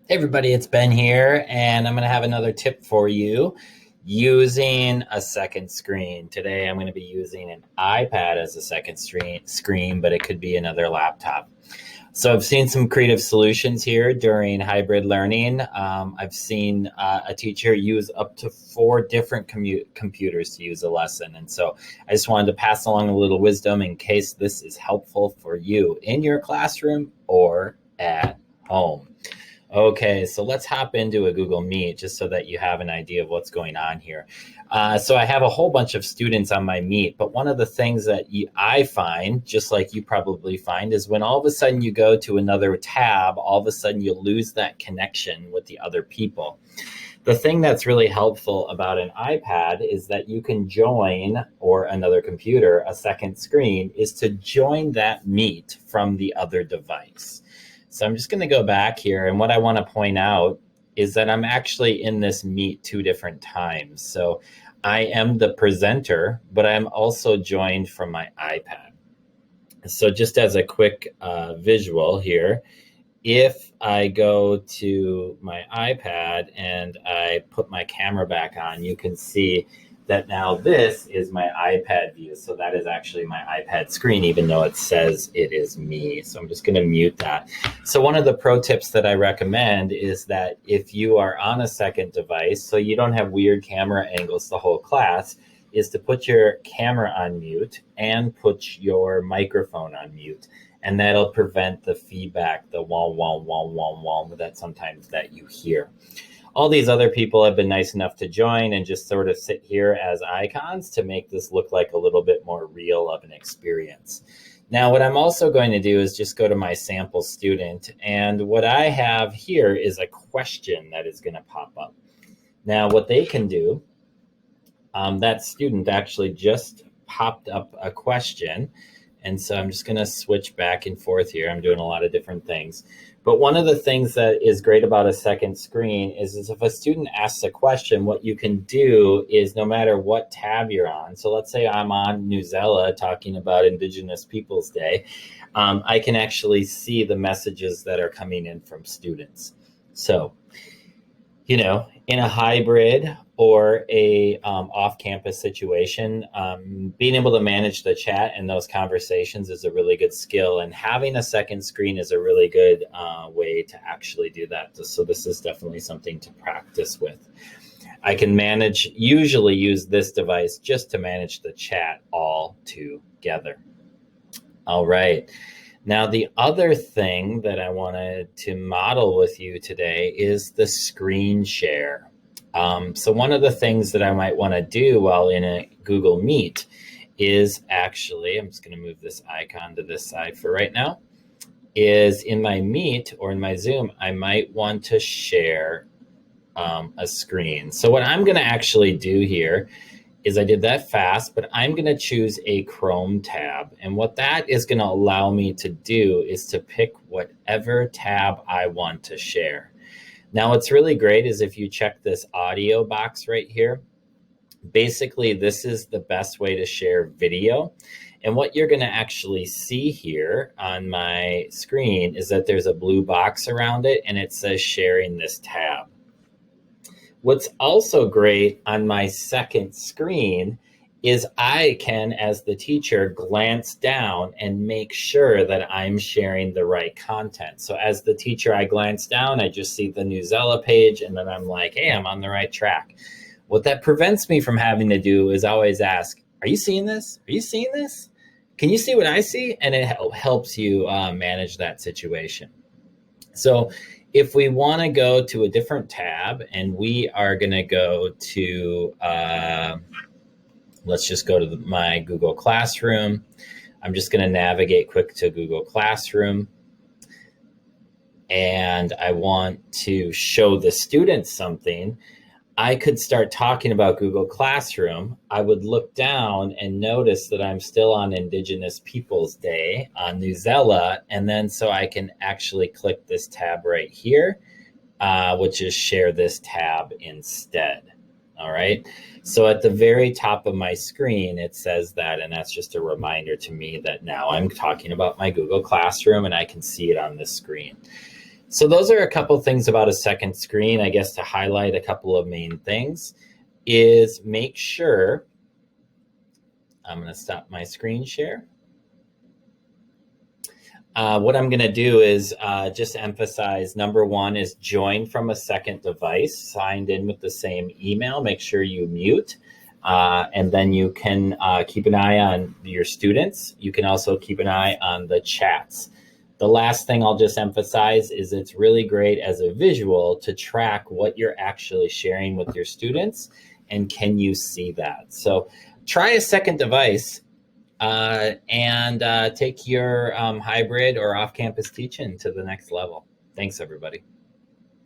Hey everybody, it's Ben here, and I'm going to have another tip for you using a second screen. Today I'm going to be using an iPad as a second screen, but it could be another laptop. So I've seen some creative solutions here during hybrid learning. I've seen a teacher use up to 4 different computers to use a lesson. And so I just wanted to pass along a little wisdom in case this is helpful for you in your classroom or at home. Okay, so let's hop into a Google Meet just so that you have an idea of what's going on here. So I have a whole bunch of students on my Meet, but one of the things that I find, just like you probably find, is when all of a sudden you go to another tab, all of a sudden you lose that connection with the other people. The thing that's really helpful about an iPad is that you can join, or another computer, a second screen, is to join that Meet from the other device. So I'm just going to go back here, and what I want to point out is that I'm actually in this Meet 2 different times. So I am the presenter, but I'm also joined from my iPad. So just as a quick visual here, if I go to my iPad and I put my camera back on, you can see that now this is my iPad view. So that is actually my iPad screen, even though it says it is me. So I'm just going to mute that. So one of the pro tips that I recommend is that if you are on a second device, so you don't have weird camera angles the whole class, is to put your camera on mute and put your microphone on mute. And that'll prevent the feedback, the wah, wah, wah, wah, wah, that sometimes that you hear. All these other people have been nice enough to join and just sort of sit here as icons to make this look like a little bit more real of an experience. Now, what I'm also going to do is just go to my sample student. And what I have here is a question that is going to pop up. Now, what they can do, that student actually just popped up a question. And so I'm just going to switch back and forth here. I'm doing a lot of different things. But one of the things that is great about a second screen is if a student asks a question, what you can do is no matter what tab you're on, so let's say I'm on Newsela talking about Indigenous Peoples Day, I can actually see the messages that are coming in from students. So, you know, in a hybrid or a off-campus situation, being able to manage the chat and those conversations is a really good skill. And having a second screen is a really good way to actually do that. So this is definitely something to practice with. I can usually use this device just to manage the chat all together. All right. Now, the other thing that I wanted to model with you today is the screen share. So one of the things that I might want to do while in a Google Meet is actually, I'm just going to move this icon to this side for right now, is in my Meet or in my Zoom, I might want to share a screen. So what I'm going to actually do here is I did that fast, but I'm going to choose a Chrome tab. And what that is going to allow me to do is to pick whatever tab I want to share. Now, what's really great is if you check this audio box right here, basically this is the best way to share video. And what you're going to actually see here on my screen is that there's a blue box around it and it says sharing this tab. What's also great on my second screen is I can, as the teacher, glance down and make sure that I'm sharing the right content. So as the teacher, I glance down, I just see the Newsela page, and then I'm like, hey, I'm on the right track. What that prevents me from having to do is always ask, are you seeing this? Are you seeing this? Can you see what I see? And it helps you manage that situation. So if we want to go to a different tab, and we are going to go to, let's just go to my Google Classroom. I'm just going to navigate quick to Google Classroom. And I want to show the students something. I could start talking about Google Classroom. I would look down and notice that I'm still on Indigenous Peoples Day on Newsela. And then so I can actually click this tab right here, which is share this tab instead. All right. So at the very top of my screen, it says that, and that's just a reminder to me that now I'm talking about my Google Classroom and I can see it on this screen. So those are a couple things about a second screen. I guess to highlight a couple of main things is make sure, I'm going to stop my screen share. What I'm going to do is just emphasize number one is join from a second device, signed in with the same email. Make sure you mute. And then you can keep an eye on your students. You can also keep an eye on the chats. The last thing I'll just emphasize is it's really great as a visual to track what you're actually sharing with your students and can you see that. So try a second device and take your hybrid or off-campus teaching to the next level. Thanks, everybody.